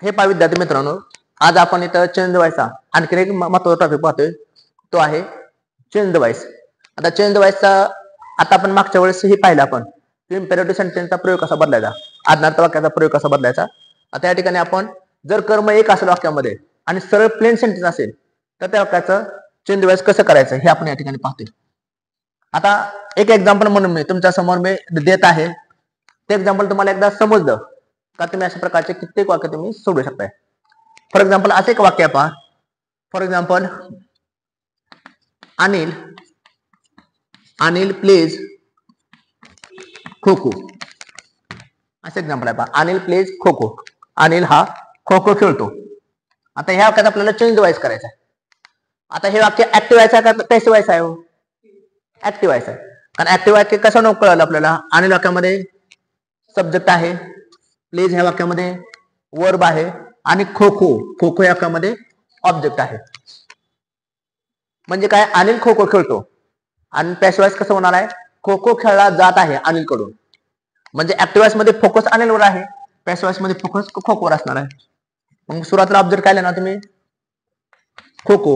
हे पहा विद्यार्थी मित्रांनो, आज आपण इथं चेंज व्हायचा आणखी एक महत्त्वाचा टॉपिक पाहतोय, तो आहे चेंज व्हायस. आता चेंज व्हायसचा आता आपण मागच्या वेळेस ही पाहिलं आपण इम्पेरेटिव्ह सेंटेन्सचा प्रयोग कसा बदलायचा, आज्ञार्थ वाक्याचा प्रयोग कसा बदलायचा. आता या ठिकाणी आपण जर कर्म एक असेल वाक्यामध्ये आणि सरळ प्लेन सेंटेन्स असेल तर त्या वाक्याचं चेंज व्हायस कसं करायचं हे आपण या ठिकाणी पाहतोय. आता एक एक्झाम्पल म्हणून मी तुमच्या समोर मी देत आहे, ते एक्झाम्पल तुम्हाला एकदा समजलं का तुम्ही अशा प्रकारचे कित्येक वाक्य तुम्ही सोडू शकताय. फॉर एक्झाम्पल असे एक वाक्य पहा. For example Anil pledge kho kho. असे एक्झाम्पल आहे पहा. अनिल प्लेज खो खो. अनिल हा खो खो खेळतो. आता ह्या वाक्यात आपल्याला चेंज व्हायस करायचा आहे. आता हे वाक्य ऍक्टिव्ह व्हायचं का पॅसिव्ह व्हायचं आहे? ऍक्टिव्ह व्हायचं आहे. कारण ऍक्टिव्ह वाक्य कसं नको कळलं आपल्याला. अनिल वाक्यामध्ये सब्जेक्ट आहे, प्लेज ह्या वाक्यामध्ये वर्ब आहे आणि खो खो खो खो या वाक्यामध्ये ऑब्जेक्ट आहे. म्हणजे काय, अनिल खो खो खेळतो आणि पॅसिव्ह व्हायस कसं होणार आहे, खो खो खेळला जात आहे अनिल कडून. म्हणजे ऍक्टिव्ह व्हायस मध्ये फोकस अनिलवर आहे, पॅसिव्ह व्हायस मध्ये फोकस खो खोवर असणार आहे. मग सुरुवातीला ऑब्जेक्ट काय लिहिणार तुम्ही, खो खो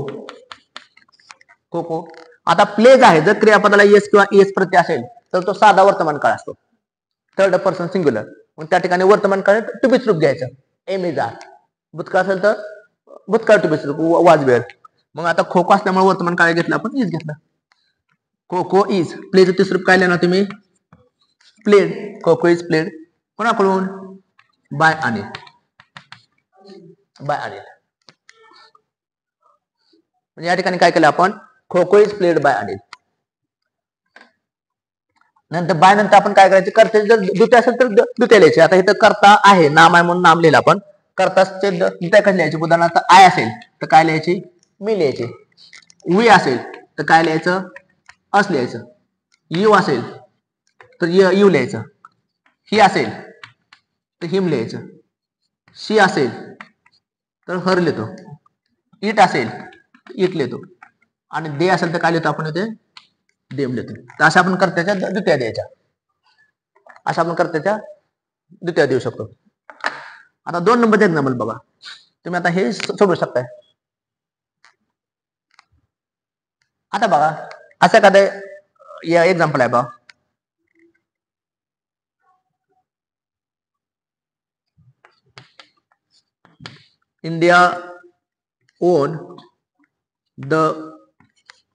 खो खो. आता प्लेज आहे, जर क्रियापदाला येस किंवा एस प्रत्यय असेल तर तो साधा वर्तमान काळ असतो, थर्ड पर्सन सिंग्युलर. मग त्या ठिकाणी वर्तमान काळ टू बी रूप घ्यायचं, एम इज आर. भूतकाळ असेल तर भूतकाळ टू बी रूप वाज वेअर. मग आता खो खो असल्यामुळे वर्तमान काळ घेतलं आपण, इज घेतलं. खो खो इज. प्लेज तिसरं रूप काय लिहिणार तुम्ही, played. Kho kho is played कोणाकडून, बाय अनिल. बाय अनिल. म्हणजे या ठिकाणी काय केलं आपण, kho kho is played by Anil. नंतर बाय नंतर आपण काय करायचं, कर्ते जर द्वितीय असेल तर द्वितीय लिहायचे. आता इथं कर्ता आहे, नाम आहे म्हणून नाम लिहिलं आपण. कर्ताचे द्वितीय कधी लिहायचे, उदाहरणार्थ आय असेल तर काय लिहायची, मी लिहायचे. वी असेल तर काय लिहायचं, अस लिहायचं. यू असेल तर यू लिहायचं. ही असेल तर हिम लिहायचं. शी असेल तर हर लिहितो. इट असेल इट लिहितो. आणि दे असेल तर काय लिहितो आपण इथे, देम लिहितो. तर अशा आपण कर्त्याच्या द्वितीय द्यायच्या, अशा आपण कर्त्याच्या द्वितीय देऊ शकतो. आता 2 नंबरचे एक्झाम्पल बघा, तुम्ही आता हे सोडू शकताय. आता बघा असं एखादं या एक्झाम्पल आहे बघा. India on the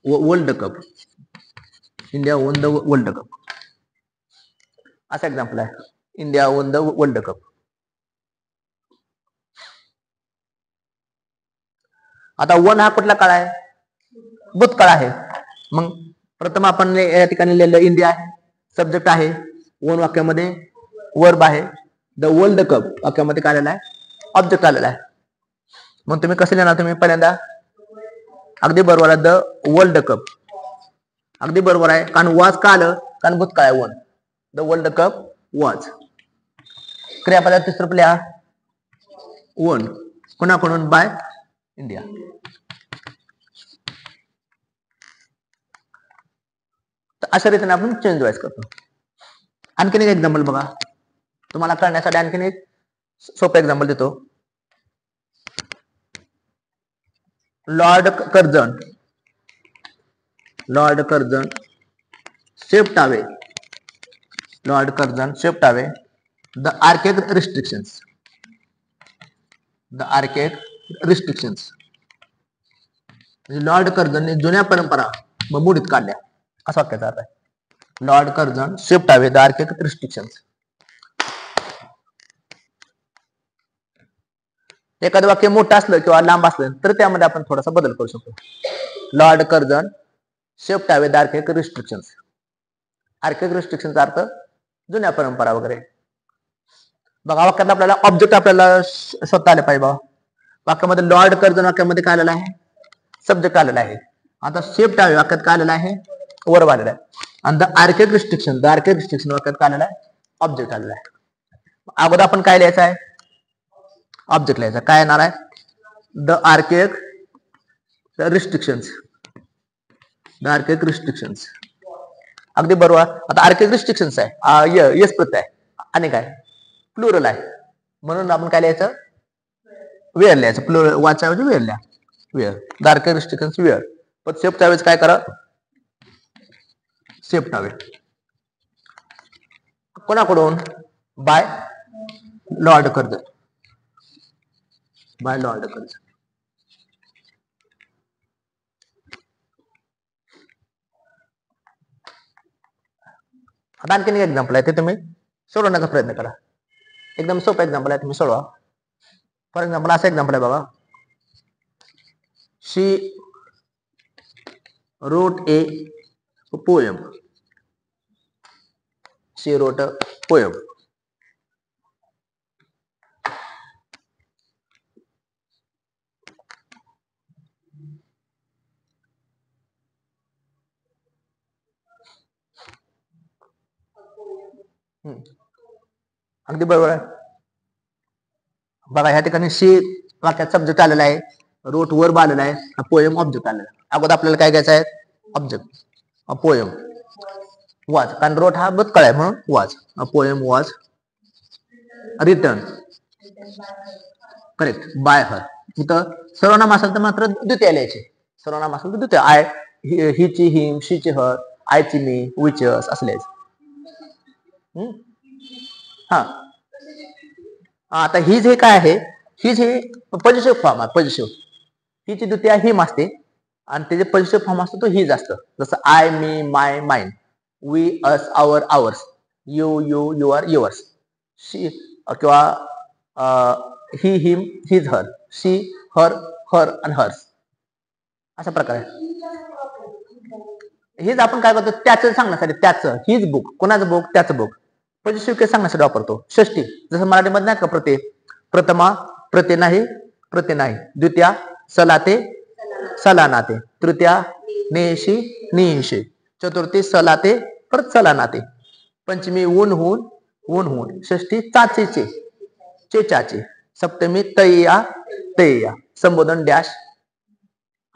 world cup. India on the world cup असं एक्झाम्पल आहे. India on the world cup. आता वन हा कुठला काळ आहे, भूतकाळ आहे. मग प्रथम आपण या ठिकाणी लिहिलं इंडिया आहे, सब्जेक्ट आहे. वन वाक्यामध्ये वर्ब आहे. द वर्ल्ड कप वाक्यामध्ये काय आलेला आहे, ऑब्जेक्ट आलेला आहे. मग तुम्ही कसं लिहिणार, तुम्ही पहिल्यांदा अगदी बरोबर आहे, द वर्ल्ड कप. अगदी बरोबर आहे, कारण वाज का आलं, कारण भूतकाळ आहे वन. द वर्ल्ड कप वाज. क्रियापदा तिसरं लिहा, वन. कोणाकडून, बाय इंडिया. तर अशा रीतीने आपण चेंज व्हायस करतो. आणखीन एक एक्झाम्पल बघा, तुम्हाला कळण्यासाठी आणखीन एक सोपं एक्झाम्पल देतो. Lord Curzon swept away. Lord Curzon swept away the आर्केड रिस्ट्रिक्शन्स. द आर्केड रिस्ट्रिक्शन्स. म्हणजे लॉर्ड कर्जनने जुन्या परंपरा मोडीत काढल्या, असा वाक्याचा अर्थ आहे. Lord Curzon swept away the आर्केड रिस्ट्रिक्शन्स. एखादं वाक्य मोठं असलं किंवा लांब असलं तर त्यामध्ये आपण थोडासा बदल करू शकतो. Lord Curzon swept away the आर्केड रिस्ट्रिक्शन्स. आर्केड रिस्ट्रिक्शनचा अर्थ जुन्या परंपरा वगैरे. बघा वाक्यात आपल्याला ऑब्जेक्ट आपल्याला शोधता आले पाहिजे. बघा वाक्यामध्ये लॉर्ड कर्जन वाक्यामध्ये काय आलेला आहे, सब्जेक्ट आलेला आहे. आता स्वेप्ट अवे वाक्यात काय आलेला आहे, वर्ब आलेला आहे. आणि द आर्केड रिस्ट्रिक्शन वाक्यात काय आलेला आहे, ऑब्जेक्ट आलेला आहे. अगोदर आपण काय लिहायचं आहे, ऑब्जेक्ट लिहायचा. काय येणार आहे, द आर्केड रिस्ट्रिक्शन्स. द आर्केड रिस्ट्रिक्शन्स. अगदी बरोबर. आता आर्केड रिस्ट्रिक्शन्स आहे, येस प्रत्यय आहे आणि काय प्लुरल आहे, म्हणून आपण काय लिहायचं, वेअर लिहायचं, प्लुरल वॉचच्या ऐवजी वेअर लिहा, वेअर. दारके restrictions wear. पण सेफ्टच्या वेळेस काय करा, सेफ्ट हवे. कोणाकडून? By Lord Curzon, by Lord Curzon. आता आणखीन एक एक्झाम्पल आहे, ते तुम्ही सोडवण्याचा प्रयत्न करा. एकदम सोपं एक्झाम्पल आहे, तुम्ही सोडवा. फॉर एक्झाम्पल असं एक्झाम्पल आहे बघा, शी wrote a poem. She wrote a poem. अगदी बरोबर आहे बघा. ह्या ठिकाणी शी वाक्यात सब्जेक्ट आलेला आहे, रोट वर्ब आलेला आहे, पोएम ऑब्जेक्ट आलेला आहे. अगोदर आपल्याला काय घ्यायचं आहे? ऑब्जेक्ट. पोएम वाज, कारण रोट हा भूतकाळ आहे म्हणून वाज. Poem was written correct by हर. इथं सर्वनाम असेल तर मात्र द्वितीय लिहायचे, सर्वनाम असेल तर द्वितीय. आय, हिची हिम, शीची हर, आयची मी, विच अस असं लिहायचं. हा, आता हीज हे काय आहे? हीज हे पॉझिटिव्ह फॉर्म आहे. पॉझिटिव्ह हीची द्वितीय हिम असते आणि त्याचे पॉझिटिव्ह फॉर्म असतो तो हीज असतं. जसं I, me, my, mine, we, us, our, ours, you, your, yours. She किंवा ही, हिम, हिज, हर, शी, हर, हर आणि हर्स, अशा प्रकारे. हेच आपण काय करतो? त्याचं सांगण्यासाठी, त्याचं, हिज बुक, कोणाचं बुक? त्याचं बुक. पॉझिटिव्ह केस सांगण्यासाठी वापरतो. षष्टी, जसं मराठीमध्ये नाही का प्रते, प्रथमा, प्रते नाही, प्रते नाही. द्वितीया, सलाते, सलानाते. तृतीया, नेशी, निहिशे. चतुर्थी, सलाते, परत सलानाते. पंचमी, ऊन, होऊन, ऊन, होऊन. षष्टी, चाचेचे, चेचाचे. सप्तमी, तैया, तैया. संबोधन डॅश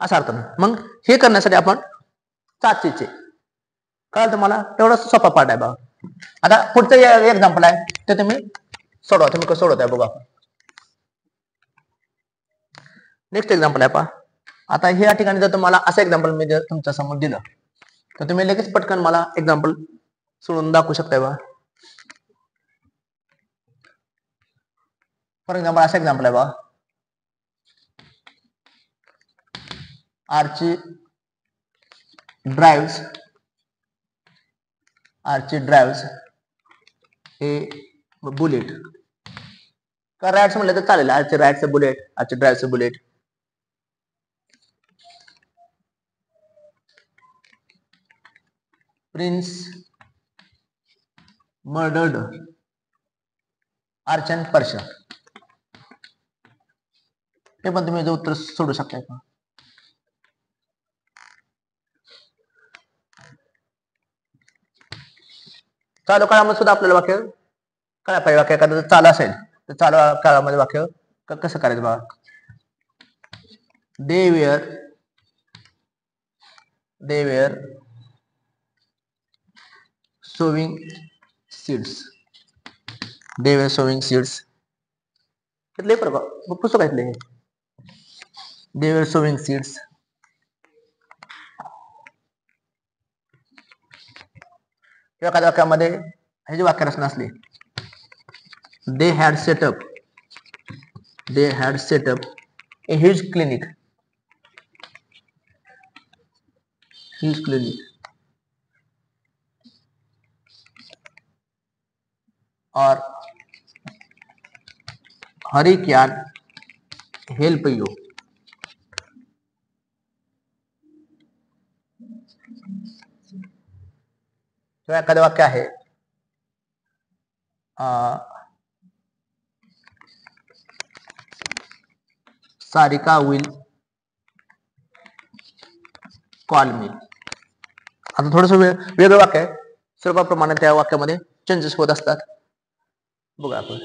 असा अर्थ. मग हे करण्यासाठी आपण चाचेचे, कळलं तुम्हाला? तेवढा सोपा पाठ आहे बघा. आता पुढचं एक्झाम्पल आहे, ते तुम्ही सोडवा. तुम्ही कसं सोडवताय बघा. नेक्स्ट एक्झाम्पल आहे पहा. आता हे या ठिकाणी जर तुम्हाला असं एक्झाम्पल मी जर तुमच्या समोर दिलं तर तुम्ही लगेच पटकन मला एक्झाम्पल सोडून दाखवू शकताय बघा. फॉर एक्झाम्पल असं एक्झाम्पल आहे बघा, आर्ची ड्राइव्स ए बुलेट. का राइड्स म्हणलं तर चालेल. Archie rides a bullet, Archie drives a bullet. Prince murdered अर्चन पर्शिया. हे पण तुम्ही उत्तर सोडू शकताय का? चालू काळामध्ये सुद्धा आपल्याला वाक्य काय पाहिजे? वाक्य एखादं चालू असेल तर चालू काळामध्ये वाक्य कसं करायचं बघा. They were sowing seeds. They were sowing seeds. घेतले बरोबर, पुस्तक घेतले. They were sowing seeds. एखाद्या वाक्यामध्ये हे जे वाक्य रचना असली, they had setup a huge clinic और हरी कैन हेल्प यू. किंवा एखादं वाक्य आहे, सारिका विल कॉल मी. आता थोडस वेगळं वाक्य आहे, सर्वांप्रमाणे त्या वाक्यामध्ये चेंजेस होत असतात. बघा आपण.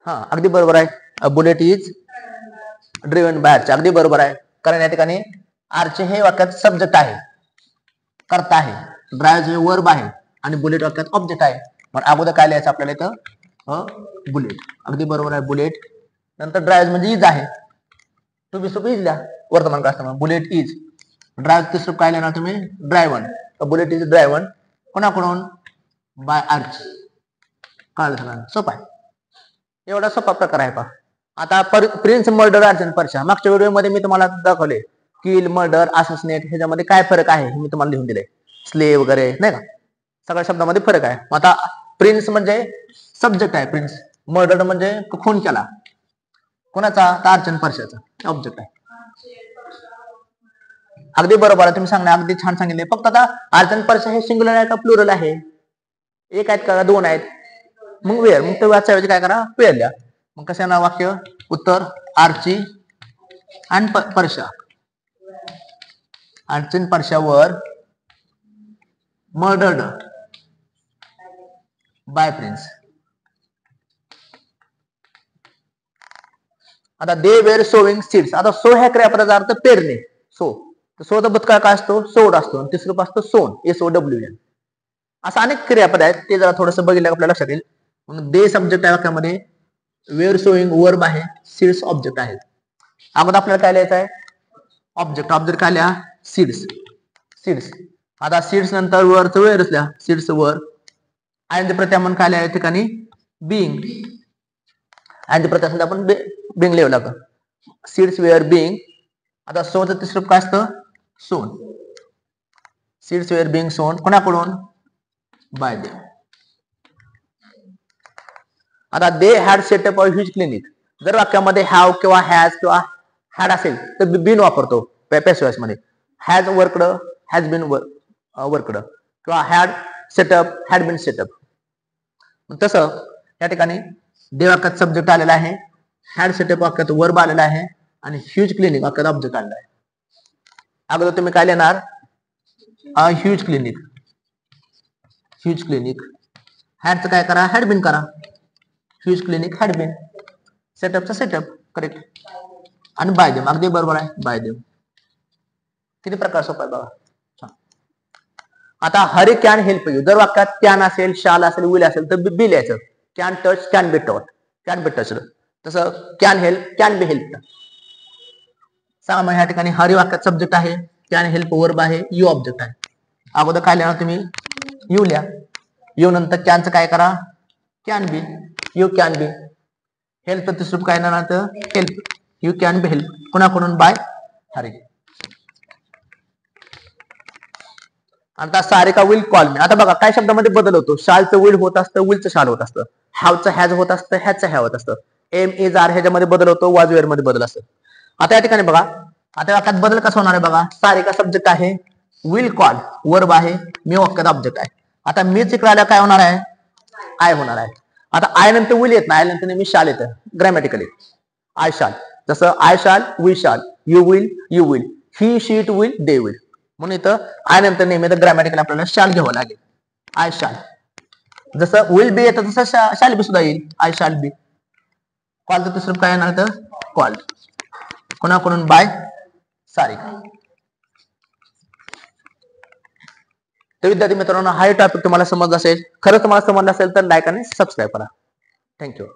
हा, अगदी बरोबर आहे. Bullet is driven by Archie. अगदी बरोबर आहे, कारण या ठिकाणी आर्ची हे वाक्यात सब्जेक्ट आहे, करता आहे. ड्राईव्ह वर्ब आहे आणि बुलेट वाक्यात ऑब्जेक्ट आहे. मग अगोदर काय लिहायचं आपल्याला इथं बुलेट. अगदी बरोबर आहे बुलेट. नंतर ड्राईव्ह म्हणजे इज आहे. टू बी सूप इज लिहा वर्तमान काळ असताना बुलेट इज. ड्राईव्ह ते सूप काय लिहिणार तुम्ही ड्रायव्हन. बुलेट इज ड्रायव्हन कोणाकडून बाय आर्ची. कळलं सोपा आहे. एवढा सोपा प्रकार आहे पहा. आता प्रिन्स मर्डर अर्जंट पर्शा. मागच्या व्हिडिओमध्ये मी तुम्हाला दाखवले किल मर्डर असॅसिनेट ह्याच्यामध्ये काय फरक आहे हे मी तुम्हाला लिहून दिले. स्ले वगैरे नाही का सगळ्या शब्दामध्ये फरक आहे. आता प्रिन्स म्हणजे सब्जेक्ट आहे. प्रिन्स मर्डर म्हणजे खून केला कोणाचा अर्जंट पर्शाचा ऑब्जेक्ट आहे. अगदी बरोबर आहे तुम्ही सांगणे अगदी छान सांगितले. फक्त आता अर्जंट पर्शा हे सिंग्युलर आहे का प्लुरल आहे. एक आहेत का दोन आहेत. मग वेअर मग तो वाच्याऐवजी काय करा वेअर द्या. मग कसं येणार वाक्य उत्तर आर्ची आणि पर्शा. आर्ची पर्शावर मर्डर्ड बाय प्रिन्स. आता दे वेर सोविंग सीड्स. आता सो ह्या क्रियापदाचा अर्थ पेरणे. सो चा भूतकाळ काय असतो सोड असतो. तिसरं रूप असतो सोन SOWN. असं अनेक क्रियापद आहेत ते जरा थोडंसं बघितलं आपल्याला लक्षात येईल. दे सब्जेक्ट आहे वाक्यामध्ये वेअर सोईंग वर्ब आहे सीड्स ऑब्जेक्ट आहे. अगोदर आपल्याला काय लिहायचं आहे ऑब्जेक्ट. ऑब्जेक्ट काय लिहा सीड्स. आता सीड्स नंतर वरचं वेअरच लिहा सीड्स वर. आणि प्रत्यामन काय लिहा या ठिकाणी बिंग. आणि प्रत्यासन आपण बिंग लिहावं लागतं. Seeds were being. आता सोचं तिसरं काय असतं सोन. सीड्स वेअर बिंग सोन कोणाकडून बाय दे. आता they had setup a huge clinic. जर वाक्यामध्ये हॅव किंवा हॅज किंवा हॅड असेल तर बीन वापरतो पॅसिव्ह मध्ये. Has worked has been worked किंवा had set up had been set up. तसं या ठिकाणी दे वाक्यात सब्जेक्ट आलेला आहे. हॅड सेटअप वाक्यात वर्ब आलेला आहे आणि ह्यूज क्लिनिक वाक्यात ऑब्जेक्ट आलेला आहे. अगोदर तुम्ही काय लिहिणार ह्यूज क्लिनिक. ह्यूज क्लिनिक हॅडचं काय करा हॅड बीन करा. Huge clinic had been. सेटअपचा सेटअप करेक्ट. आणि बाय देम अगदी बरोबर आहे बाय देम. किती प्रकार सोपा आहे बघा. आता हरी कॅन हेल्प यू. जर वाक्यात कॅन असेल शाल असेल विल असेल तर बी लिहायचं. Can touch can be touch can be touch. तसं can help can be help. सांगा मग ह्या ठिकाणी हरी वाक्यात सब्जेक्ट आहे कॅन हेल्प वर्ब आहे यू ऑब्जेक्ट आहे. अगोदर काय लिहिणार तुम्ही यू लिहा. यू नंतर कॅनचं काय करा can be you can be. Help तिसरं काय येणार तर help you can be help कोणाकडून बाय हरी. आता सारिका विल कॉल मी. आता बघा काय शब्दामध्ये बदल होतो. शालचं विल होत असतं विलचं शाल होत असतं. हॅवचं हॅज होत असतं हॅजचं हॅव होत असतं. एम इज आर ह्याच्यामध्ये बदल होतो वाज वेअर मध्ये बदल असतो. आता या ठिकाणी बघा आता वाक्यात बदल कसा होणार आहे बघा. सारिका सब्जेक्ट आहे विल कॉल वर्ब आहे मी वाक्यात ऑब्जेक्ट आहे. आता मीच इकडे आल्या काय होणार आहे आय होणार आहे. आता आय नंतर विल येत नाही. आय नंतर मी शाल येतं ग्रॅमॅटिकली आय शाल. जसं I shall we shall you will he she it will they will. म्हणून इथं आय नंतर नेहमी ग्रॅमॅटिकली आपल्याला शाल घ्यावं लागेल आय शाल. जसं विल बी येतं तसं शाल बी सुद्धा येईल आय शाल बी. कॉलचं दुसरं काय येणार तर कॉल कोणाकडून बाय सारिका. तर विद्यार्थी मित्रांनो हा टॉपिक तुम्हाला समजला असेल. खरंच तुम्हाला समजला असेल तर लाईक आणि सबस्क्राईब करा. थँक्यू.